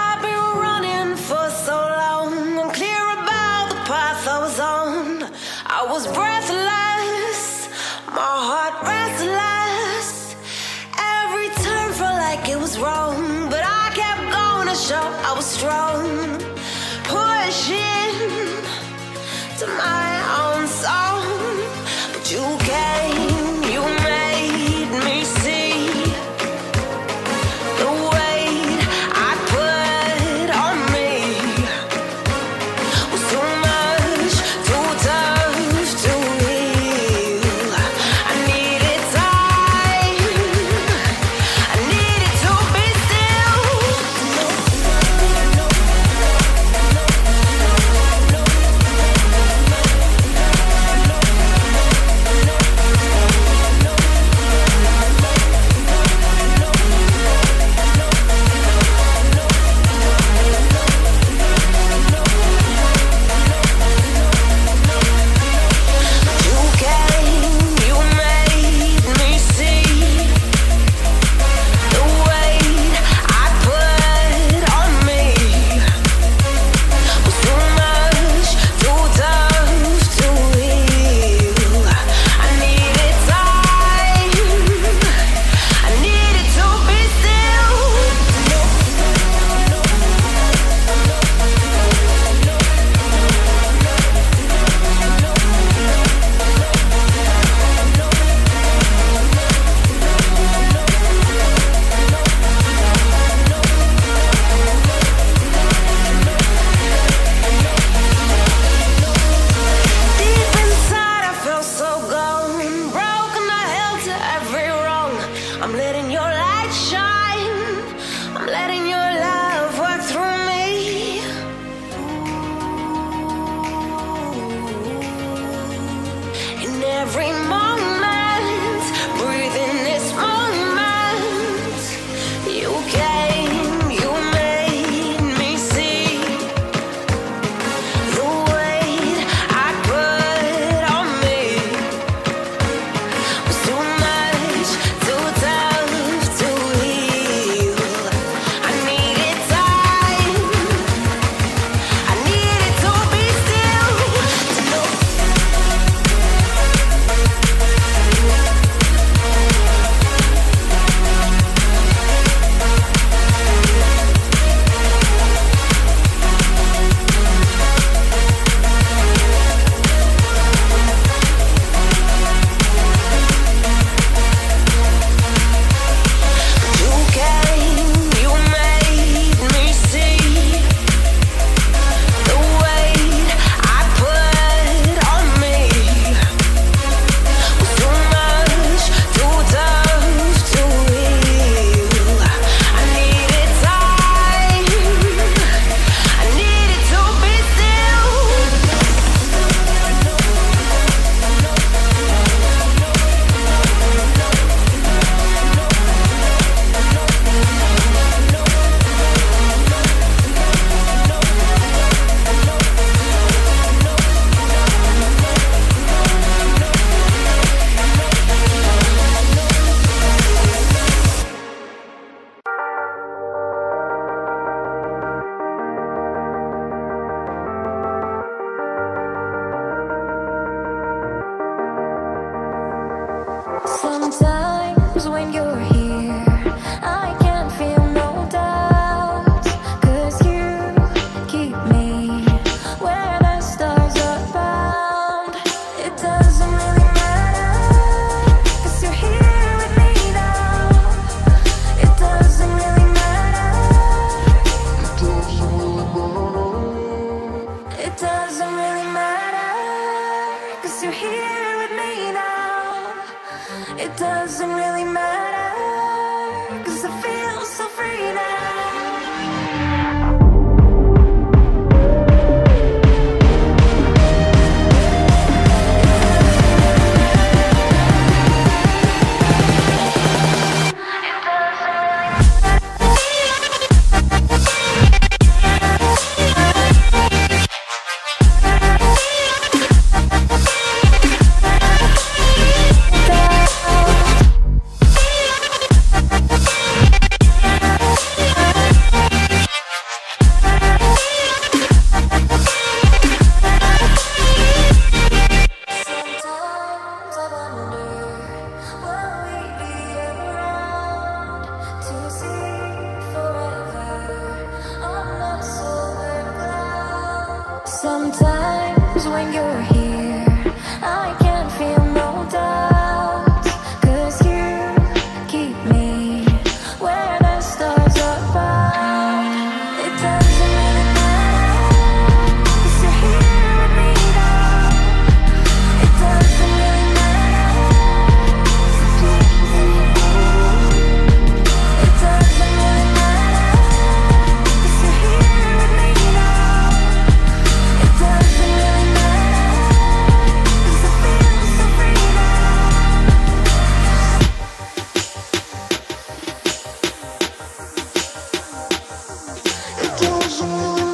I've been running for so long, I'm clear about the path I was on. I was breathless, my heart restless. Every turn felt like it was wrong, but I kept going to show I was strong. Pushing to my own song, but you came, you made me see the weight I put on me was too much, too tough to heal. I needed time, I needed to be still. You came, you made me see the weight I put on me was too much, too tough to heal. I needed time, I needed to be still. Deep inside I felt so gone, broken, I held to every wrong. I'm letting your light shine, I'm letting your love work through me. In every moment, breathe in this moment. You came, you made me see the weight I put on me was too much, too tough to heal. I needed time, I needed to be still, to know. You came, you made me see the weight I put on me was too much, too tough to heal. I needed time, I needed to be still. Sometimes when you're here, I can't feel no doubt, 'cause you keep me where the stars are bound. It doesn't really matter, 'cause you're here with me now. It doesn't really matter. It doesn't really matter, 'cause you're here with me now. It doesn't really matter, 'cause I feel so free now. Sometimes when you're here, I can't feel no doubt, 'cause you keep me where the stars are found. It doesn't really matter, 'cause you're here with me now. It doesn't really matter. It doesn't really matter, 'cause you're here with me now. It doesn't really matter, 'cause I feel so free now. It doesn't really matter. It doesn't really matter.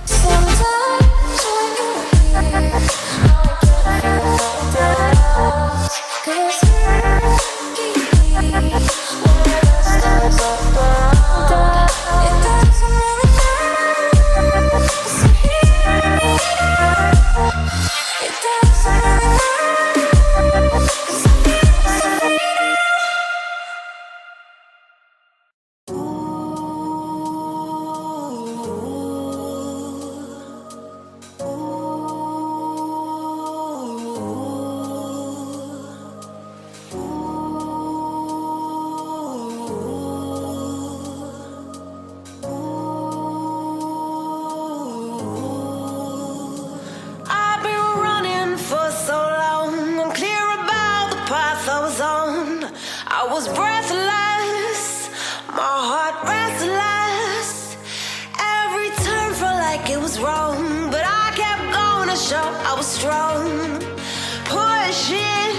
Sometimes when you're here, I can't feel no doubt, 'cause you keep me where the stars are found. It doesn't really matter, 'cause you're here with me now. It doesn't really matter, 'cause I feel so free now. I've been running for so long. I'm clear about the path I was on. I was breathless, my heart restless. Every turn felt like it was wrong, but I kept going to show I was strong. Pushing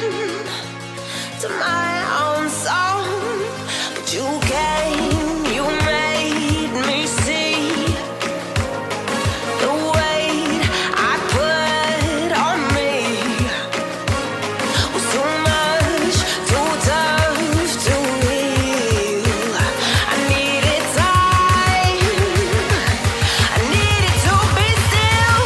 to my own song, but you came, you made me see the weight I put on me was too much, too tough to heal. I needed time, I needed to be still.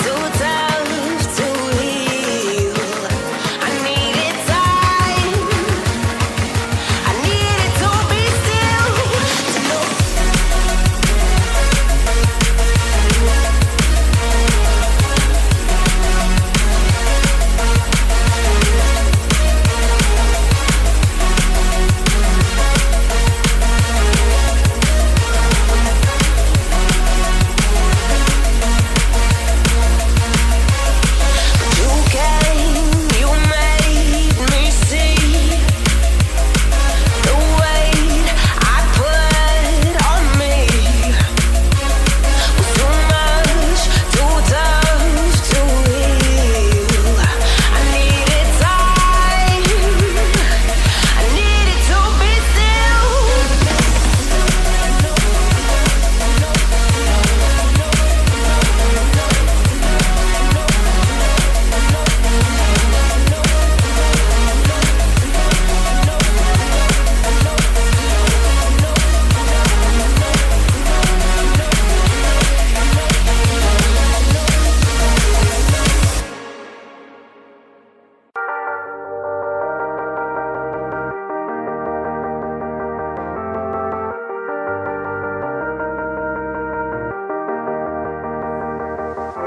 Too tough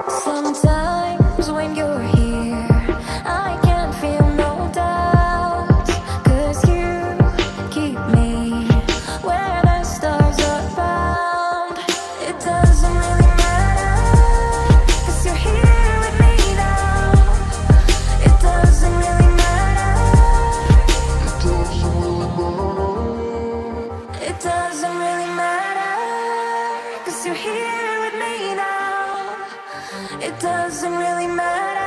Sometimes when you're here, I can't feel no doubt, 'cause you keep me where the stars are bound. It doesn't really matter, 'cause you're here with me now. It doesn't really matter. It doesn't really matter, 'cause you're here with me now. It doesn't really matter.